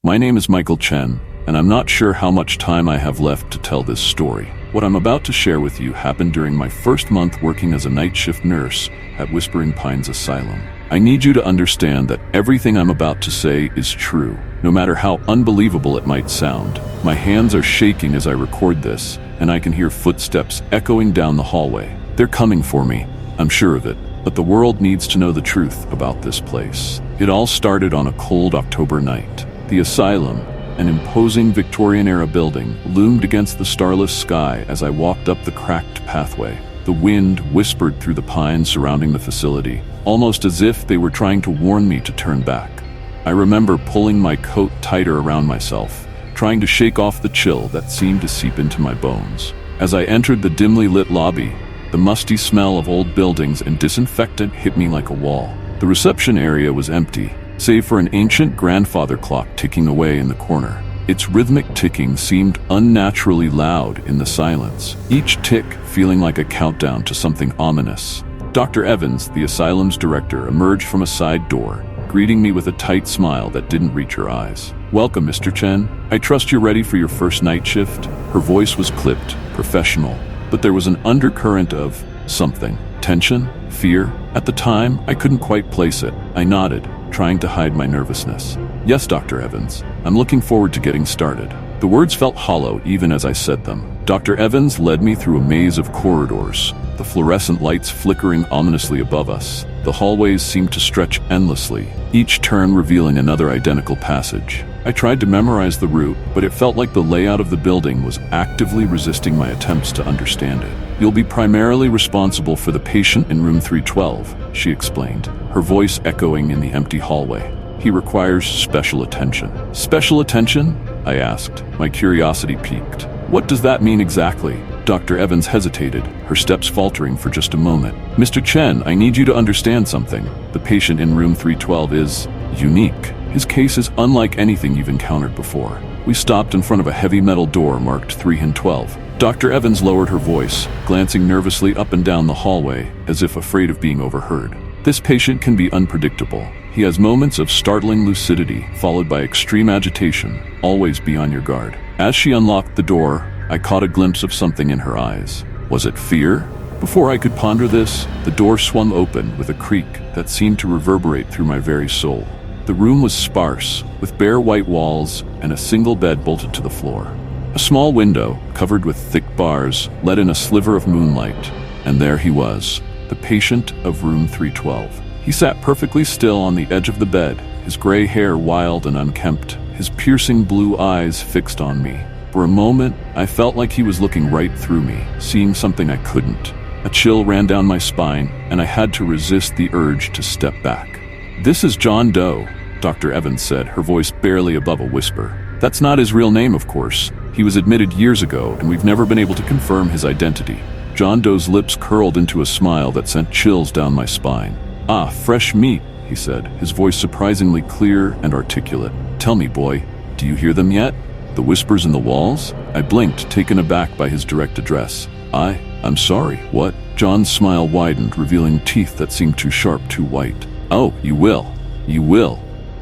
My name is Michael Chen, and I'm not sure how much time I have left to tell this story. What I'm about to share with you happened during my first month working as a night shift nurse at Whispering Pines Asylum. I need you to understand that everything I'm about to say is true, no matter how unbelievable it might sound. My hands are shaking as I record this, and I can hear footsteps echoing down the hallway. They're coming for me, I'm sure of it, but the world needs to know the truth about this place. It all started on a cold October night. The asylum, an imposing Victorian-era building, loomed against the starless sky as I walked up the cracked pathway. The wind whispered through the pines surrounding the facility, almost as if they were trying to warn me to turn back. I remember pulling my coat tighter around myself, trying to shake off the chill that seemed to seep into my bones. As I entered the dimly lit lobby, the musty smell of old buildings and disinfectant hit me like a wall. The reception area was empty, save for an ancient grandfather clock ticking away in the corner. Its rhythmic ticking seemed unnaturally loud in the silence, each tick feeling like a countdown to something ominous. Dr. Evans, the asylum's director, emerged from a side door, greeting me with a tight smile that didn't reach her eyes. "Welcome, Mr. Chen. I trust you're ready for your first night shift." Her voice was clipped, professional, but there was an undercurrent of something. Tension? Fear? At the time, I couldn't quite place it. I nodded, trying to hide my nervousness. "Yes, Dr. Evans. I'm looking forward to getting started." The words felt hollow even as I said them. Dr. Evans led me through a maze of corridors, the fluorescent lights flickering ominously above us. The hallways seemed to stretch endlessly, each turn revealing another identical passage. I tried to memorize the route, but it felt like the layout of the building was actively resisting my attempts to understand it. "You'll be primarily responsible for the patient in room 312, she explained, her voice echoing in the empty hallway. "He requires special attention." "Special attention?" I asked, my curiosity piqued. "What does that mean exactly?" Dr. Evans hesitated, her steps faltering for just a moment. "Mr. Chen, I need you to understand something. The patient in room 312 is unique. His case is unlike anything you've encountered before." We stopped in front of a heavy metal door marked 312. Dr. Evans lowered her voice, glancing nervously up and down the hallway, as if afraid of being overheard. "This patient can be unpredictable. He has moments of startling lucidity, followed by extreme agitation. Always be on your guard." As she unlocked the door, I caught a glimpse of something in her eyes. Was it fear? Before I could ponder this, the door swung open with a creak that seemed to reverberate through my very soul. The room was sparse, with bare white walls and a single bed bolted to the floor. A small window, covered with thick bars, let in a sliver of moonlight, and there he was, the patient of room 312. He sat perfectly still on the edge of the bed, his gray hair wild and unkempt, his piercing blue eyes fixed on me. For a moment, I felt like he was looking right through me, seeing something I couldn't. A chill ran down my spine, and I had to resist the urge to step back. "This is John Doe," Dr. Evans said, her voice barely above a whisper. "That's not his real name, of course. He was admitted years ago, and we've never been able to confirm his identity." John Doe's lips curled into a smile that sent chills down my spine. "Ah, fresh meat," he said, his voice surprisingly clear and articulate. "Tell me, boy, do you hear them yet? The whispers in the walls?" I blinked, taken aback by his direct address. I'm sorry, what?" John's smile widened, revealing teeth that seemed too sharp, too white. "Oh, you will. You will."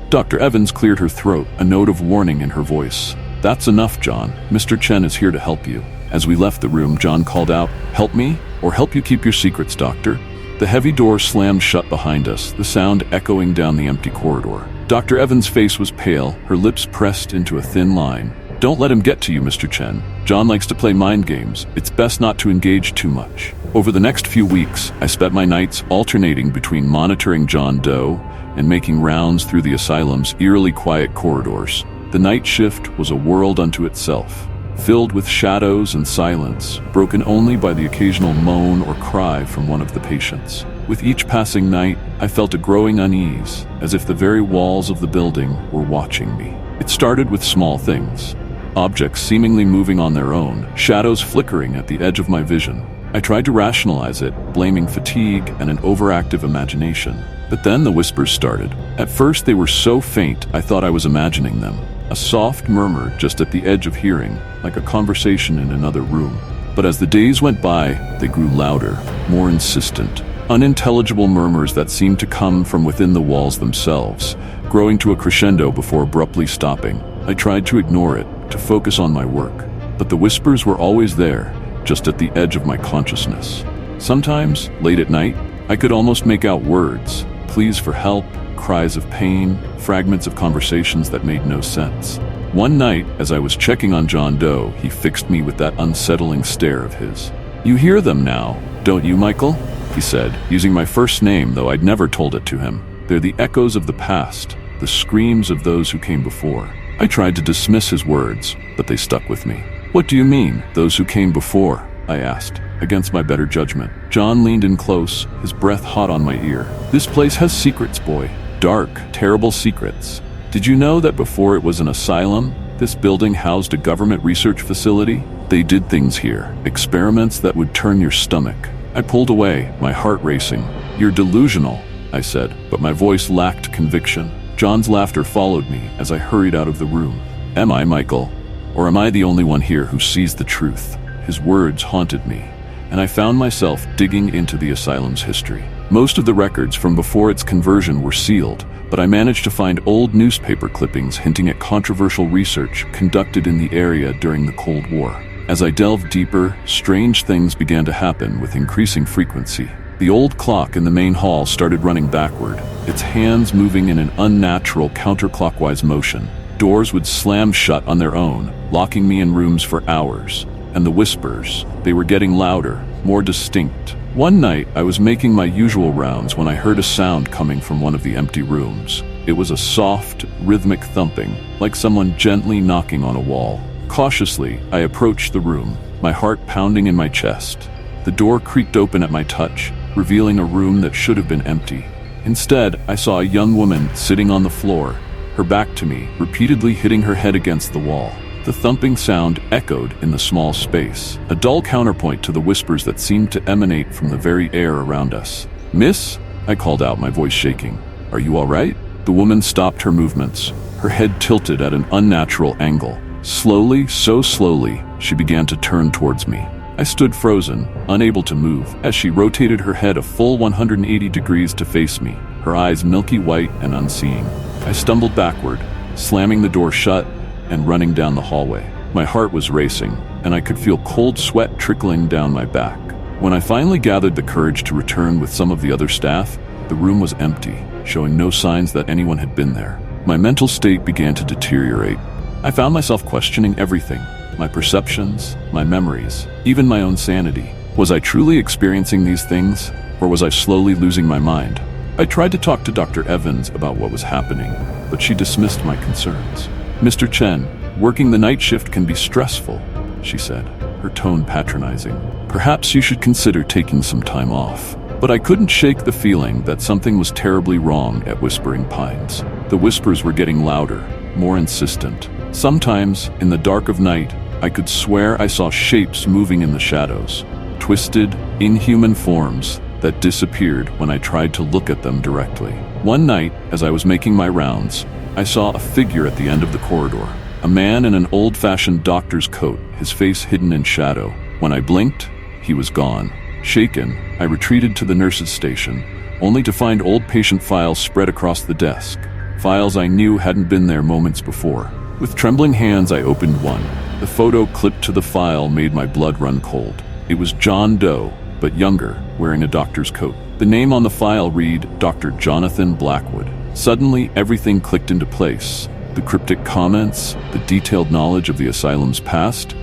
Dr. Evans cleared her throat, a note of warning in her voice. "That's enough, John. Mr. Chen is here to help you." As we left the room, John called out, "Help me, or help you keep your secrets, doctor?" The heavy door slammed shut behind us, the sound echoing down the empty corridor. Dr. Evans' face was pale, her lips pressed into a thin line. "Don't let him get to you, Mr. Chen. John likes to play mind games. It's best not to engage too much." Over the next few weeks, I spent my nights alternating between monitoring John Doe and making rounds through the asylum's eerily quiet corridors. The night shift was a world unto itself, filled with shadows and silence, broken only by the occasional moan or cry from one of the patients. With each passing night, I felt a growing unease, as if the very walls of the building were watching me. It started with small things. Objects seemingly moving on their own, shadows flickering at the edge of my vision. I tried to rationalize it, blaming fatigue and an overactive imagination. But then the whispers started. At first they were so faint I thought I was imagining them. A soft murmur just at the edge of hearing, like a conversation in another room. But as the days went by, they grew louder, more insistent. unintelligible murmurs that seemed to come from within the walls themselves, growing to a crescendo before abruptly stopping. I tried to ignore it, to focus on my work, but the whispers were always there, just at the edge of my consciousness. Sometimes, late at night, I could almost make out words, pleas for help, cries of pain, fragments of conversations that made no sense. One night, as I was checking on John Doe, he fixed me with that unsettling stare of his. "You hear them now, don't you, Michael?" he said, using my first name, though I'd never told it to him. "They're the echoes of the past, the screams of those who came before." I tried to dismiss his words, but they stuck with me. "What do you mean, those who came before?" I asked, against my better judgment. John leaned in close, his breath hot on my ear. "This place has secrets, boy. Dark, terrible secrets. Did you know that before it was an asylum, this building housed a government research facility? They did things here, experiments that would turn your stomach." I pulled away, my heart racing. "You're delusional," I said, but my voice lacked conviction. John's laughter followed me as I hurried out of the room. "Am I, Michael? Or am I the only one here who sees the truth?" His words haunted me, and I found myself digging into the asylum's history. Most of the records from before its conversion were sealed, but I managed to find old newspaper clippings hinting at controversial research conducted in the area during the Cold War. As I delved deeper, strange things began to happen with increasing frequency. The old clock in the main hall started running backward, its hands moving in an unnatural counterclockwise motion. Doors would slam shut on their own, locking me in rooms for hours. And the whispers, they were getting louder, more distinct. One night, I was making my usual rounds when I heard a sound coming from one of the empty rooms. It was a soft, rhythmic thumping, like someone gently knocking on a wall. Cautiously, I approached the room, my heart pounding in my chest. The door creaked open at my touch, revealing a room that should have been empty. Instead, I saw a young woman sitting on the floor, her back to me, repeatedly hitting her head against the wall. The thumping sound echoed in the small space, a dull counterpoint to the whispers that seemed to emanate from the very air around us. "Miss?" I called out, my voice shaking. "Are you all right?" The woman stopped her movements, her head tilted at an unnatural angle. Slowly, so slowly, she began to turn towards me. I stood frozen, unable to move, as she rotated her head a full 180 degrees to face me, her eyes milky white and unseeing. I stumbled backward, slamming the door shut and running down the hallway. My heart was racing, and I could feel cold sweat trickling down my back. When I finally gathered the courage to return with some of the other staff, the room was empty, showing no signs that anyone had been there. My mental state began to deteriorate. I found myself questioning everything, my perceptions, my memories, even my own sanity. Was I truly experiencing these things, or was I slowly losing my mind? I tried to talk to Dr. Evans about what was happening, but she dismissed my concerns. "Mr. Chen, working the night shift can be stressful," she said, her tone patronizing. "Perhaps you should consider taking some time off." But I couldn't shake the feeling that something was terribly wrong at Whispering Pines. The whispers were getting louder, more insistent. Sometimes, in the dark of night, I could swear I saw shapes moving in the shadows, twisted, inhuman forms that disappeared when I tried to look at them directly. One night, as I was making my rounds, I saw a figure at the end of the corridor, a man in an old-fashioned doctor's coat, his face hidden in shadow. When I blinked, he was gone. Shaken, I retreated to the nurse's station, only to find old patient files spread across the desk, files I knew hadn't been there moments before. With trembling hands, I opened one. The photo clipped to the file made my blood run cold. It was John Doe, but younger, wearing a doctor's coat. The name on the file read Dr. Jonathan Blackwood. Suddenly, everything clicked into place. The cryptic comments, the detailed knowledge of the asylum's past.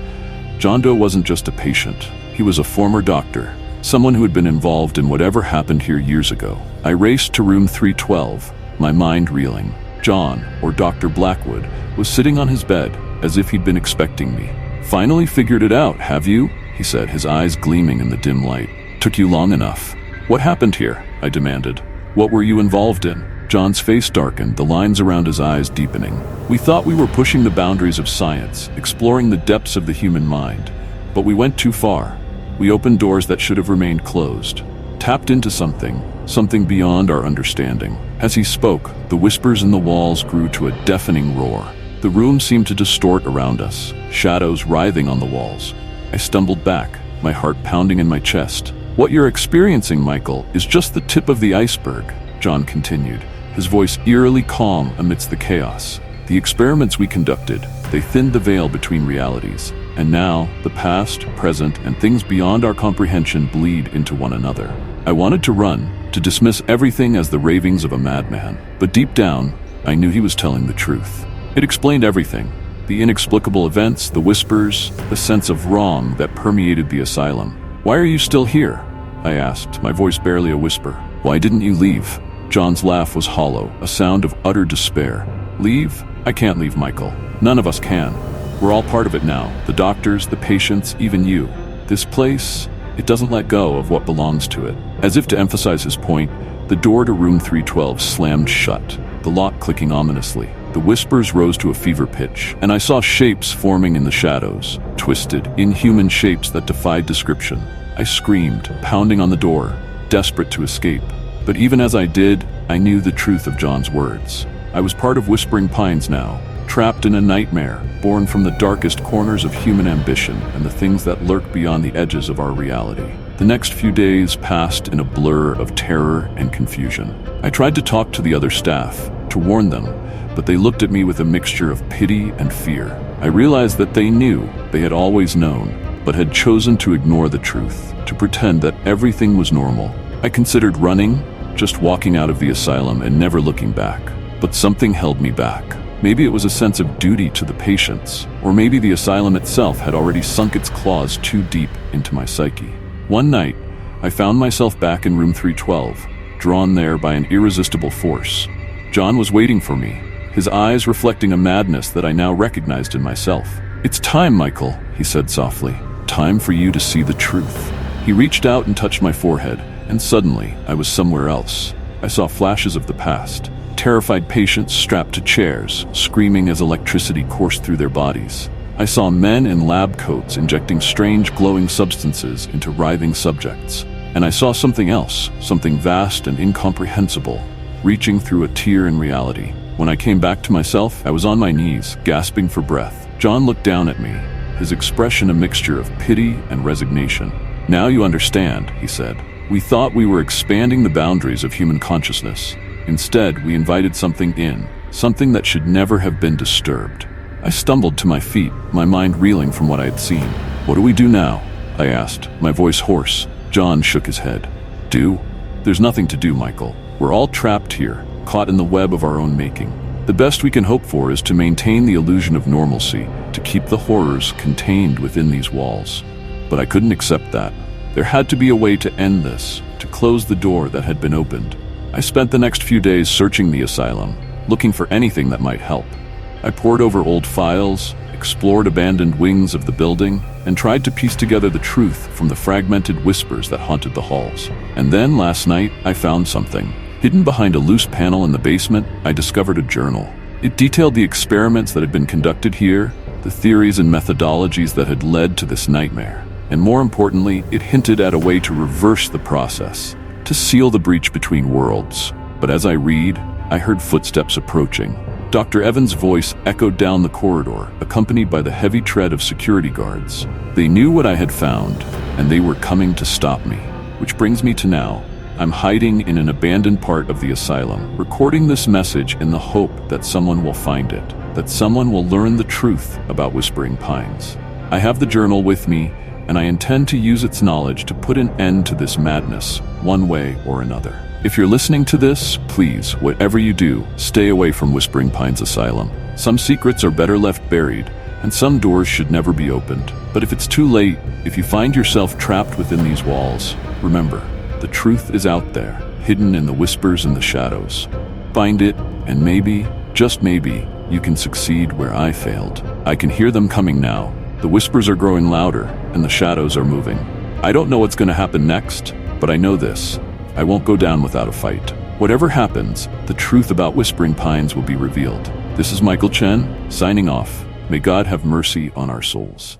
John Doe wasn't just a patient. He was a former doctor, someone who had been involved in whatever happened here years ago. I raced to room 312, my mind reeling. John, or Dr. Blackwood, was sitting on his bed, as if he'd been expecting me. "Finally figured it out, have you?" he said, his eyes gleaming in the dim light. "Took you long enough." "What happened here?" I demanded. "What were you involved in?" John's face darkened, the lines around his eyes deepening. "We thought we were pushing the boundaries of science, exploring the depths of the human mind. But we went too far. We opened doors that should have remained closed. Tapped into something beyond our understanding." As he spoke, the whispers in the walls grew to a deafening roar. The room seemed to distort around us, shadows writhing on the walls. I stumbled back, my heart pounding in my chest. What you're experiencing, Michael, is just the tip of the iceberg, John continued, his voice eerily calm amidst the chaos. The experiments we conducted, they thinned the veil between realities. And now, the past, present, and things beyond our comprehension bleed into one another. I wanted to run, to dismiss everything as the ravings of a madman. But deep down, I knew he was telling the truth. It explained everything. The inexplicable events, the whispers, the sense of wrong that permeated the asylum. "Why are you still here?" I asked, my voice barely a whisper. "Why didn't you leave?" John's laugh was hollow, a sound of utter despair. "Leave? I can't leave, Michael. None of us can. We're all part of it now. The doctors, the patients, even you. This place, it doesn't let go of what belongs to it." As if to emphasize his point, the door to room 312 slammed shut, the lock clicking ominously. The whispers rose to a fever pitch, and I saw shapes forming in the shadows, twisted, inhuman shapes that defied description. I screamed, pounding on the door, desperate to escape. But even as I did, I knew the truth of John's words. I was part of Whispering Pines now, trapped in a nightmare, born from the darkest corners of human ambition and the things that lurk beyond the edges of our reality. The next few days passed in a blur of terror and confusion. I tried to talk to the other staff, to warn them, but they looked at me with a mixture of pity and fear. I realized that they knew, they had always known, but had chosen to ignore the truth, to pretend that everything was normal. I considered running, just walking out of the asylum and never looking back. But something held me back. Maybe it was a sense of duty to the patients, or maybe the asylum itself had already sunk its claws too deep into my psyche. One night, I found myself back in room 312, drawn there by an irresistible force. John was waiting for me, his eyes reflecting a madness that I now recognized in myself. "It's time, Michael," he said softly. "Time for you to see the truth." He reached out and touched my forehead, and suddenly I was somewhere else. I saw flashes of the past. Terrified patients strapped to chairs, screaming as electricity coursed through their bodies. I saw men in lab coats injecting strange glowing substances into writhing subjects. And I saw something else, something vast and incomprehensible, reaching through a tear in reality. When I came back to myself, I was on my knees, gasping for breath. John looked down at me, his expression a mixture of pity and resignation. "Now you understand," he said. "We thought we were expanding the boundaries of human consciousness. Instead, we invited something in, something that should never have been disturbed." I stumbled to my feet, my mind reeling from what I had seen. "What do we do now?" I asked, my voice hoarse. John shook his head. "Do? There's nothing to do, Michael. We're all trapped here, caught in the web of our own making. The best we can hope for is to maintain the illusion of normalcy, to keep the horrors contained within these walls." But I couldn't accept that. There had to be a way to end this, to close the door that had been opened. I spent the next few days searching the asylum, looking for anything that might help. I pored over old files, explored abandoned wings of the building, and tried to piece together the truth from the fragmented whispers that haunted the halls. And then, last night, I found something. Hidden behind a loose panel in the basement, I discovered a journal. It detailed the experiments that had been conducted here, the theories and methodologies that had led to this nightmare. And more importantly, it hinted at a way to reverse the process, to seal the breach between worlds. But as I read, I heard footsteps approaching. Dr. Evans' voice echoed down the corridor, accompanied by the heavy tread of security guards. They knew what I had found, and they were coming to stop me. Which brings me to now. I'm hiding in an abandoned part of the asylum, recording this message in the hope that someone will find it, that someone will learn the truth about Whispering Pines. I have the journal with me, and I intend to use its knowledge to put an end to this madness, one way or another. If you're listening to this, please, whatever you do, stay away from Whispering Pines Asylum. Some secrets are better left buried, and some doors should never be opened. But if it's too late, if you find yourself trapped within these walls, remember, the truth is out there, hidden in the whispers and the shadows. Find it, and maybe, just maybe, you can succeed where I failed. I can hear them coming now. The whispers are growing louder, and the shadows are moving. I don't know what's going to happen next, but I know this. I won't go down without a fight. Whatever happens, the truth about Whispering Pines will be revealed. This is Michael Chen, signing off. May God have mercy on our souls.